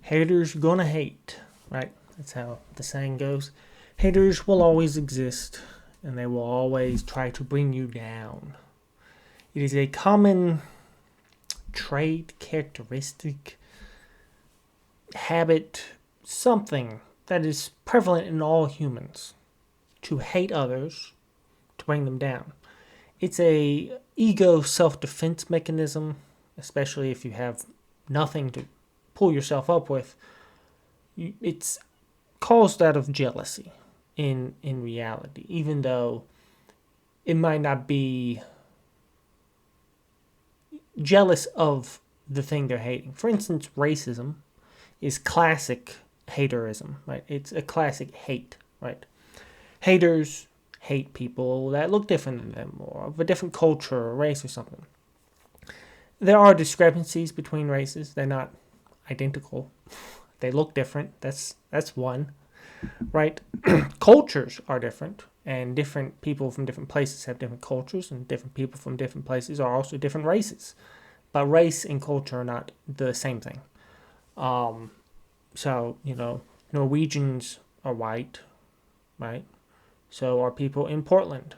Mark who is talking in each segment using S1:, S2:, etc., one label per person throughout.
S1: Haters gonna hate, right? That's how the saying goes. Haters will always exist, and they will always try to bring you down. It is a common trait, characteristic, habit, something that is prevalent in all humans to hate others, to bring them down. It's a ego self-defense mechanism, especially if you have nothing to pull yourself up with. It's caused out of jealousy in reality, even though it might not be jealous of the thing they're hating. For instance, racism is classic haterism, right? It's a classic hate, right? Haters hate people that look different than them or of a different culture or race or something. There are discrepancies between races. They're not identical. They look different. That's one, right? Cultures are different, and different people from different places have different cultures, and different people from different places are also different races. But race and culture are not the same thing. Um, so, Norwegians are white, right? So are people in Portland.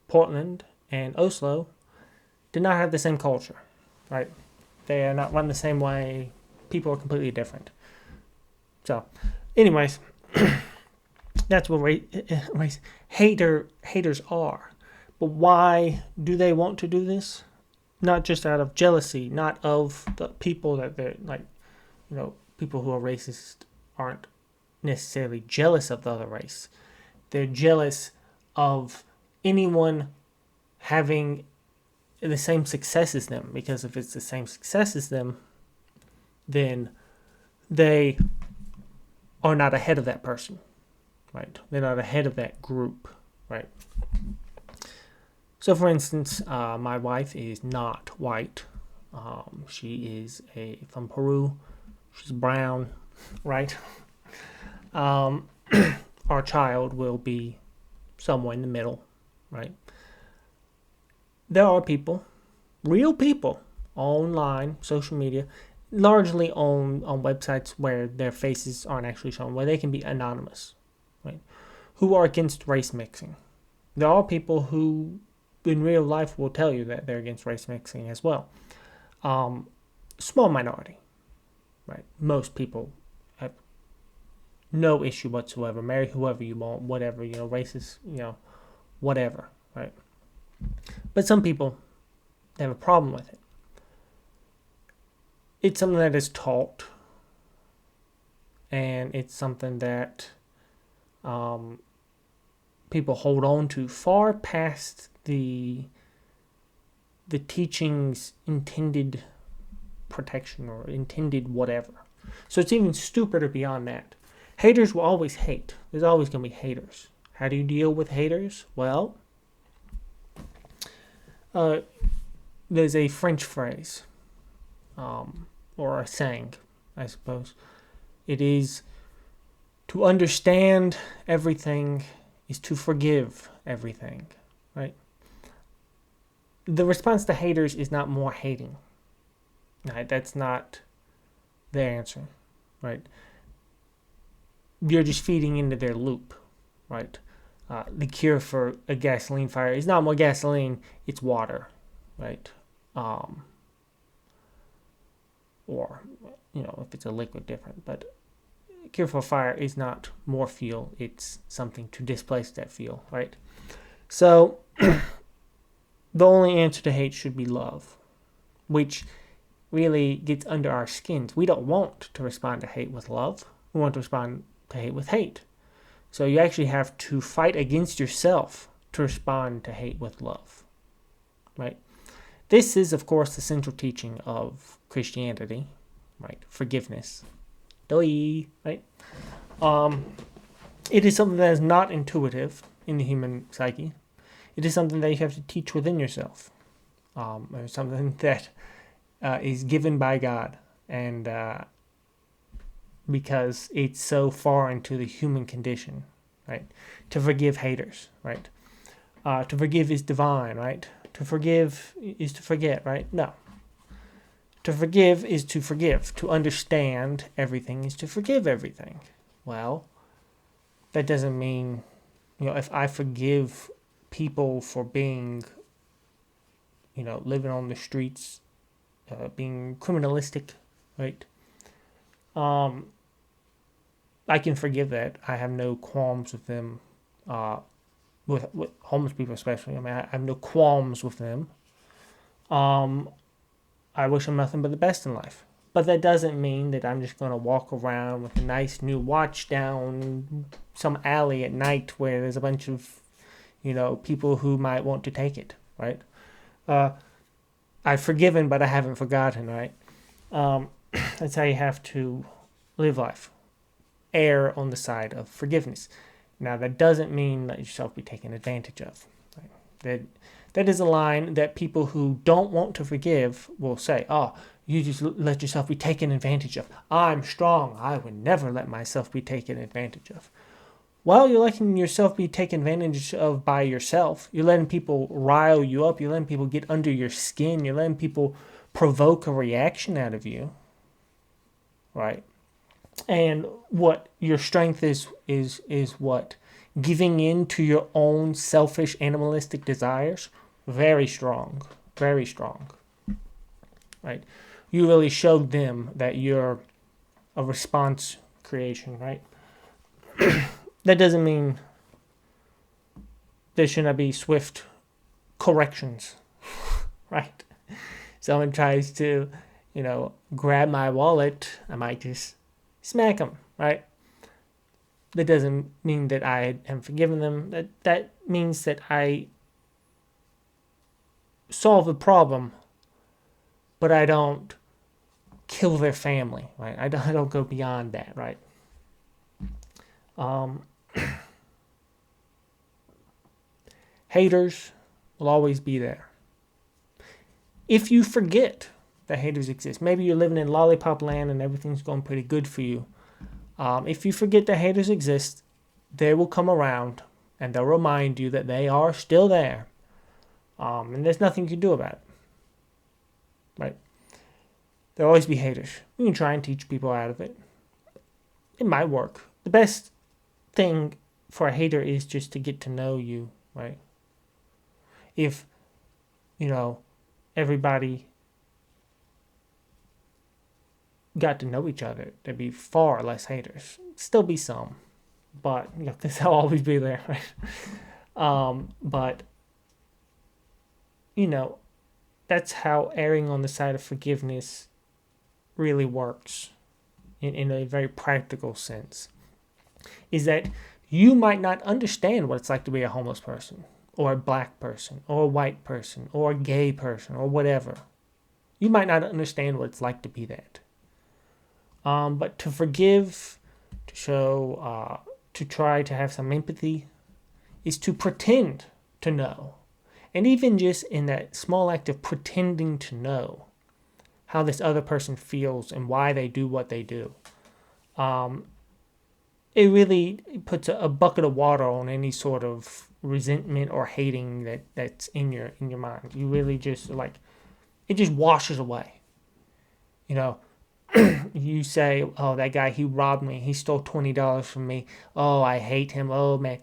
S1: Portland and Oslo did not have the same culture, right? They are not run the same way. People are completely different. So, anyways, that's what haters are. But why do they want to do this? Not just out of jealousy, not of the people that they're like, people who are racist aren't necessarily jealous of the other race. They're jealous of anyone having the same success as them, because if it's the same success as them, then they are not ahead of that person, right? They're not ahead of that group, right? So, for instance, my wife is not white. She is from Peru. She's brown, right? Um, our child will be somewhere in the middle, right? There are people, real people, online, social media, largely on websites where their faces aren't actually shown, where they can be anonymous, right? Who are against race mixing. There are people who, in real life, will tell you that they're against race mixing as well. Small minority, right? Most people have no issue whatsoever. Marry whoever you want, whatever, racist, whatever, right? But some people, they have a problem with it. It's something that is taught, and it's something that people hold on to far past the teaching's intended protection or intended whatever. So it's even stupider beyond that. Haters will always hate. There's always going to be haters. How do you deal with haters? Well, there's a French phrase, or a saying, I suppose. It is, to understand everything is to forgive everything, right? The response to haters is not more hating. Right? That's not their answer, right? You're just feeding into their loop, right? The cure for a gasoline fire is not more gasoline, it's water, right? Or, if it's a liquid, different. But cure for fire is not more fuel, it's something to displace that fuel, right? So, the only answer to hate should be love, which really gets under our skins. We don't want to respond to hate with love. We want to respond to hate with hate. So you actually have to fight against yourself to respond to hate with love, right? This is, of course, the central teaching of Christianity, right? Forgiveness. Doi, right? It is something that is not intuitive in the human psyche. It is something that you have to teach within yourself. Or something that is given by God, and because it's so far into the human condition, right? To forgive haters, right? To forgive is divine, right? To forgive is to forget, right? No. To forgive is to forgive. To understand everything is to forgive everything. Well, that doesn't mean, if I forgive people for being, living on the streets, being criminalistic, right? I can forgive that. I have no qualms with them, with homeless people especially. I mean, I have no qualms with them. I wish them nothing but the best in life. But that doesn't mean that I'm just going to walk around with a nice new watch down some alley at night where there's a bunch of, people who might want to take it, right? I've forgiven, but I haven't forgotten, right? That's how you have to live life. Err on the side of forgiveness. Now, that doesn't mean let yourself be taken advantage of. Right? That is a line that people who don't want to forgive will say, oh, you just let yourself be taken advantage of. I'm strong. I would never let myself be taken advantage of. Well, you're letting yourself be taken advantage of by yourself. You're letting people rile you up. You're letting people get under your skin. You're letting people provoke a reaction out of you. Right? And what your strength is what? Giving in to your own selfish animalistic desires? Very strong. Very strong. Right? You really showed them that you're a response creation, right? That doesn't mean there should not be swift corrections, right? Someone tries to, grab my wallet, I might just smack them, right? That doesn't mean that I am forgiven them. That means that I solve the problem, but I don't kill their family, right? I don't go beyond that, right? Haters will always be there. If you forget that haters exist, maybe you're living in lollipop land and everything's going pretty good for you. If you forget that haters exist, they will come around and they'll remind you that they are still there. And there's nothing you can do about it. Right? There'll always be haters. You can try and teach people out of it. It might work. The best thing for a hater is just to get to know you, right? If, everybody got to know each other, there'd be far less haters. Still be some, but this will always be there, right? But that's how erring on the side of forgiveness really works in a very practical sense. Is that you might not understand what it's like to be a homeless person, or a black person, or a white person, or a gay person, or whatever. You might not understand what it's like to be that. But to forgive, to show, to try to have some empathy, is to pretend to know. And even just in that small act of pretending to know how this other person feels and why they do what they do, it really puts a bucket of water on any sort of resentment or hating that's in your mind. You really just it just washes away. You say, oh, that guy, he robbed me. He stole $20 from me. Oh, I hate him. Oh, man.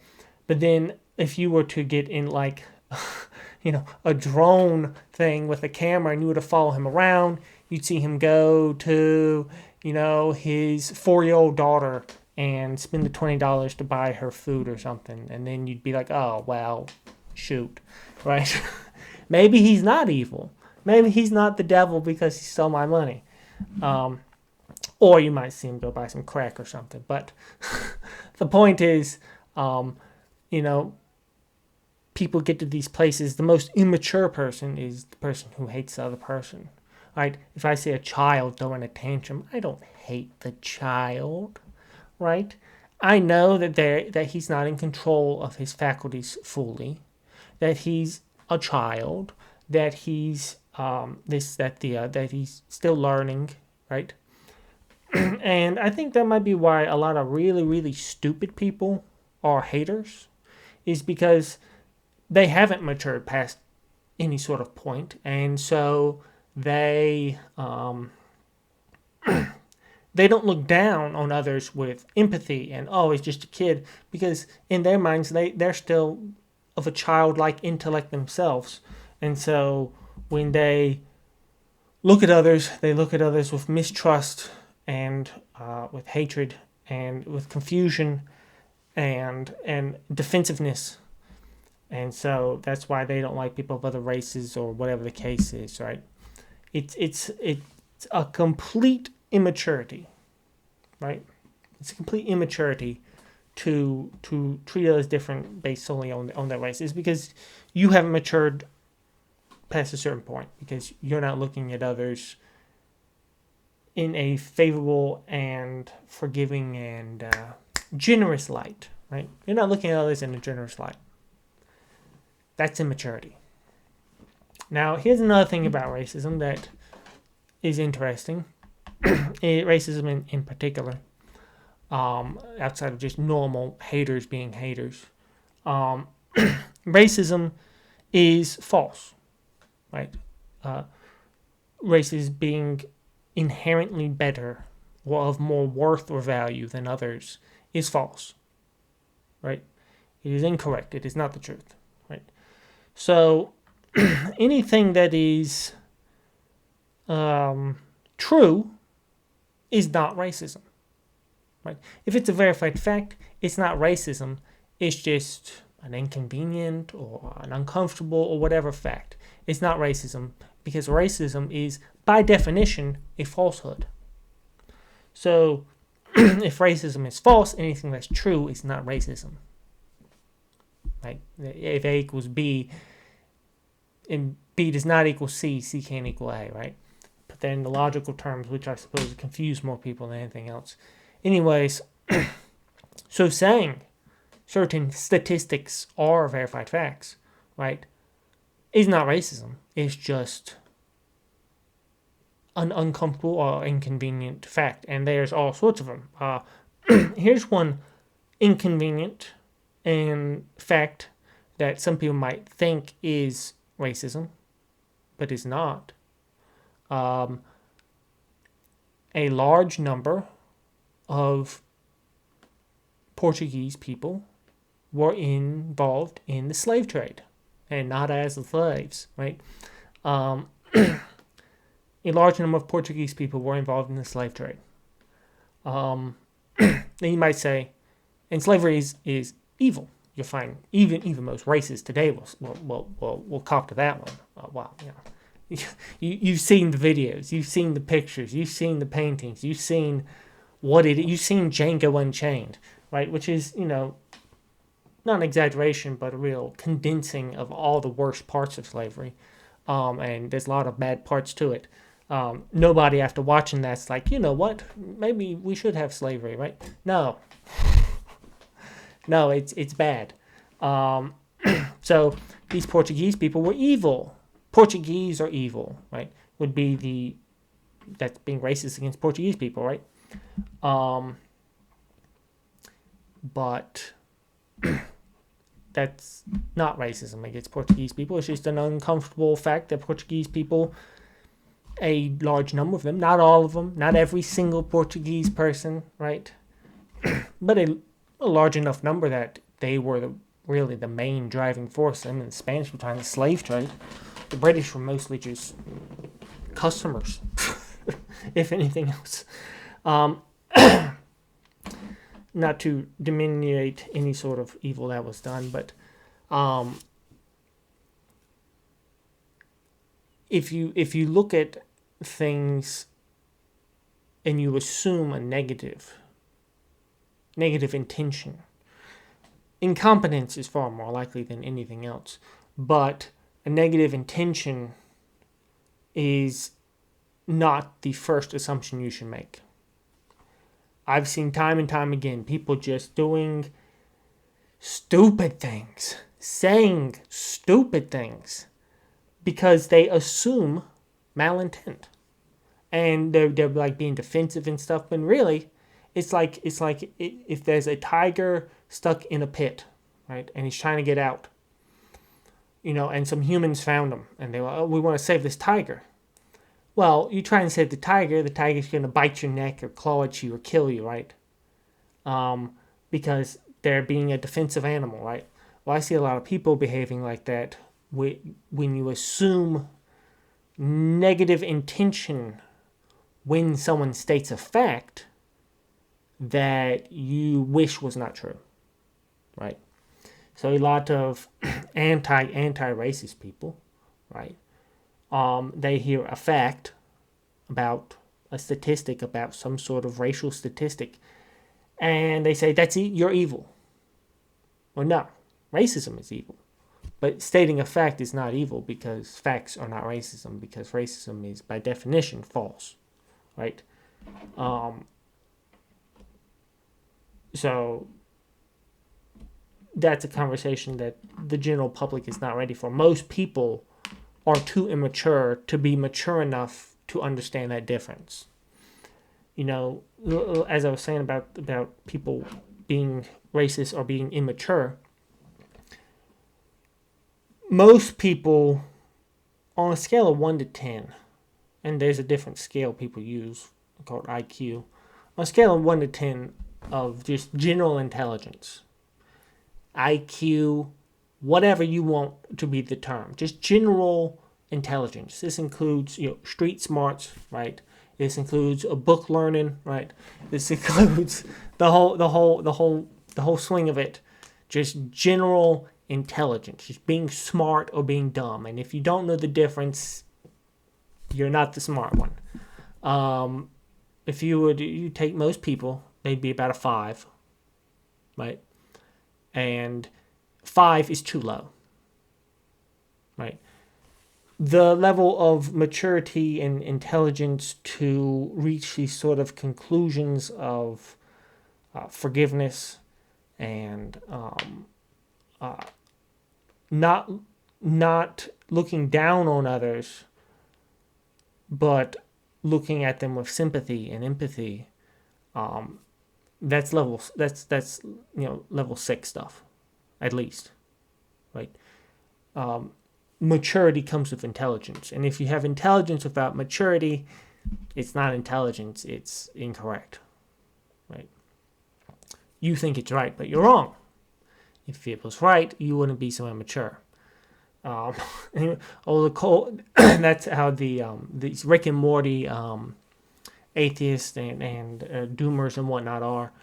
S1: But then if you were to get in a drone thing with a camera and you were to follow him around, you'd see him go to, his 4-year-old daughter and spend the $20 to buy her food or something. And then you'd be like, oh, well, shoot, right? Maybe he's not evil. Maybe he's not the devil because he stole my money. Or you might see him go buy some crack or something. But the point is, people get to these places. The most immature person is the person who hates the other person. Right? If I see a child throwing a tantrum, I don't hate the child. Right? I know that he's not in control of his faculties fully. That he's a child. That he's that he's still learning. Right? And I think that might be why a lot of really, really stupid people are haters, is because they haven't matured past any sort of point, and so they they don't look down on others with empathy and, oh, he's just a kid, because in their minds they're still of a childlike intellect themselves. And so when they look at others, they look at others with mistrust and with hatred and with confusion and defensiveness. And so that's why they don't like people of other races or whatever the case is, right? It's a complete immaturity, right? It's a complete immaturity to treat others different based solely on their races, because you haven't matured past a certain point, because you're not looking at others in a favorable and forgiving and generous light, right? You're not looking at others in a generous light. That's immaturity. Now, here's another thing about racism that is interesting. Racism in particular, outside of just normal haters being haters. Racism is false, right? Races being inherently better or of more worth or value than others is false, right? It is incorrect. It is not the truth, right? So anything that is true is not racism, right? If it's a verified fact, it's not racism. It's just an inconvenient or an uncomfortable or whatever fact. It's not racism, because racism is, by definition, a falsehood. So if racism is false, anything that's true is not racism. Right? If A equals B, and B does not equal C, C can't equal A, right? But then the logical terms, which I suppose confuse more people than anything else. Anyways, so saying certain statistics are verified facts, right, is not racism. It's just an uncomfortable or inconvenient fact, and there's all sorts of them. Here's one inconvenient and fact that some people might think is racism, but is not. A large number of Portuguese people were involved in the slave trade, and not as slaves, right? A large number of Portuguese people were involved in the slave trade. Then you might say, and slavery is evil. You'll find even most races today will cop to that one. Wow, you've seen the videos, you've seen the pictures, you've seen the paintings, you've seen you've seen Django Unchained, right? Which is, not an exaggeration, but a real condensing of all the worst parts of slavery. And there's a lot of bad parts to it. Nobody after watching that's like, you know what? Maybe we should have slavery, right? No, it's bad. So these Portuguese people were evil. Portuguese are evil, right? Would be that's being racist against Portuguese people, right? But that's not racism against Portuguese people. It's just an uncomfortable fact that Portuguese people, a large number of them, not all of them, not every single Portuguese person, right? But a large enough number that they were really the main driving force. I mean, the Spanish were trying the slave trade. The British were mostly just customers, if anything else. Not to diminuate any sort of evil that was done, but if you look at things and you assume a negative intention, incompetence is far more likely than anything else, but a negative intention is not the first assumption you should make. I've seen time and time again people just doing stupid things, saying stupid things, because they assume malintent, and they're like being defensive and stuff. But really, it's like if there's a tiger stuck in a pit, right, and he's trying to get out, and some humans found him, and they were, oh, we want to save this tiger. Well, you try and save the tiger's going to bite your neck or claw at you or kill you, right? Because they're being a defensive animal, right? Well, I see a lot of people behaving like that when you assume negative intention when someone states a fact that you wish was not true, right? So a lot of anti-racist people, right? They hear a fact about a statistic, about some sort of racial statistic, and they say that's you're evil. Well, no, racism is evil, but stating a fact is not evil because facts are not racism, because racism is by definition false, right? So that's a conversation that the general public is not ready for. Most people are too immature to be mature enough to understand that difference. You know, as I was saying about people being racist or being immature, most people on a scale of 1 to 10, and there's a different scale people use called IQ, on a scale of 1 to 10 of just general intelligence, IQ, whatever you want to be the term, just general intelligence. This includes, street smarts, right? This includes a book learning, right? This includes the whole swing of it. Just general intelligence, just being smart or being dumb. And if you don't know the difference, you're not the smart one. If you take most people, they'd be about a 5, right? And 5 is too low, right? The level of maturity and intelligence to reach these sort of conclusions of forgiveness and not looking down on others, but looking at them with sympathy and empathy. That's level level 6 stuff, at least, right? Maturity comes with intelligence, and if you have intelligence without maturity, it's not intelligence, it's incorrect, right? You think it's right, but you're wrong. If it was right, you wouldn't be so immature. That's how these Rick and Morty atheists and doomers and whatnot are.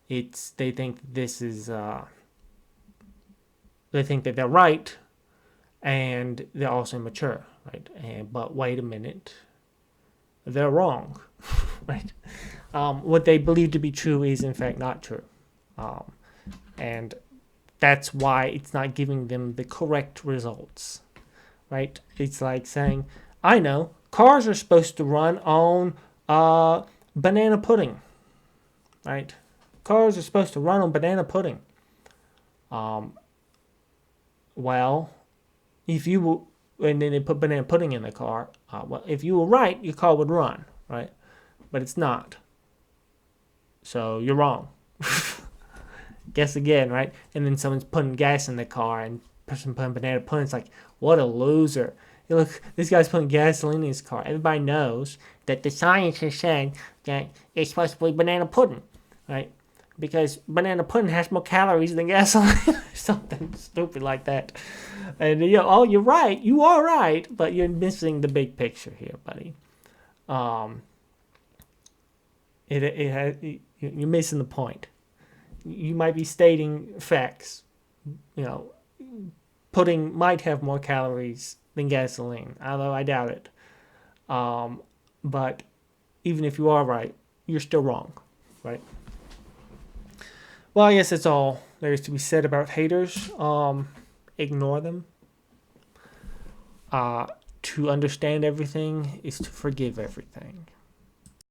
S1: They think this is they think that they're right, and they're also immature, right? But wait a minute, they're wrong, right? What they believe to be true is in fact not true, and that's why it's not giving them the correct results, right? It's like saying, I know cars are supposed to run on banana pudding, right? Cars are supposed to run on banana pudding. Well, if you were, and then they put banana pudding in the car, well, if you were right, your car would run, right? But it's not. So you're wrong. Guess again, right? And then someone's putting gas in the car and person putting banana pudding. It's like, what a loser. Look, this guy's putting gasoline in his car. Everybody knows that the science has said that it's supposed to be banana pudding, right? Because banana pudding has more calories than gasoline. Something stupid like that. And you're right. You are right, but you're missing the big picture here, buddy. You're missing the point. You might be stating facts. Pudding might have more calories than gasoline, although I doubt it. But even if you are right, you're still wrong, right? Well, I guess that's all there is to be said about haters. Ignore them. To understand everything is to forgive everything.